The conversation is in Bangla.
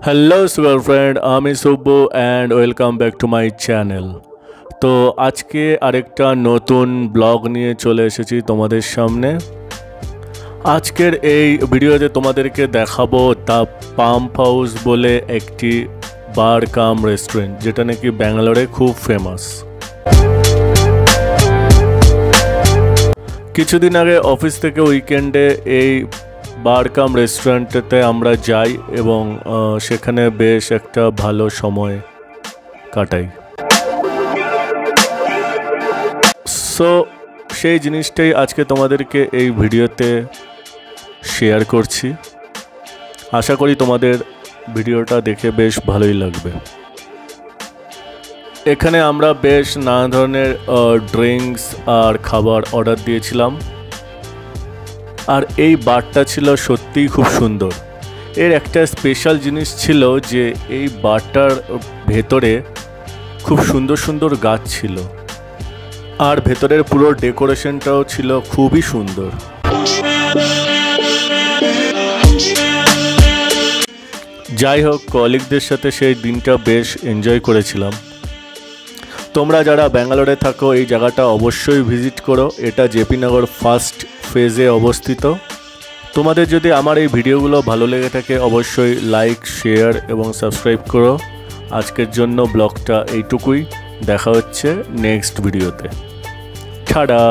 হ্যালো সুগার ফ্রেন্ড, আমি Subbu and welcome back to my channel. তো আজকে আরেকটা নতুন ব্লগ নিয়ে চলে এসেছি তোমাদের সামনে। আজকের এই ভিডিওতে তোমাদেরকে দেখাবো দ্য পাম্প হাউস বলে একটি বার কাম রেস্টুরেন্ট, যেটা নাকি ব্যাঙ্গালোরে খুব ফেমাস। কিছুদিন আগে অফিস থেকে উইকেন্ডে এই বার কাম রেস্টুরেন্টেতে আমরা যাই এবং সেখানে বেশ একটা ভালো সময় কাটাই। সো সেই জিনিসটাই আজকে তোমাদেরকে এই ভিডিওতে শেয়ার করছি। আশা করি তোমাদের ভিডিওটা দেখে বেশ ভালোই লাগবে। এখানে আমরা বেশ নানা ধরনের ড্রিঙ্কস আর খাবার অর্ডার দিয়েছিলাম, আর এই বারটা ছিল সত্যিই খুব সুন্দর। এর একটা স্পেশাল জিনিস ছিল যে এই বারটার ভেতরে খুব সুন্দর সুন্দর গাছ ছিল, আর ভেতরের পুরো ডেকোরেশনটাও ছিল খুবই সুন্দর। যাই হোক, কলিগদের সাথে সেই দিনটা বেশ এনজয় করেছিলাম। তোমরা যারা ব্যাঙ্গালোরে থাকো এই জায়গাটা অবশ্যই ভিজিট করো। এটা জেপি নগর ফার্স্ট ফেজে অবস্থিত। তোমাদের যদি আমার এই ভিডিওগুলো ভালো লেগে থাকে অবশ্যই লাইক, শেয়ার এবং সাবস্ক্রাইব করো। আজকের জন্য ব্লগটা এইটুকুই। দেখা হচ্ছে নেক্সট ভিডিওতে। টাটা।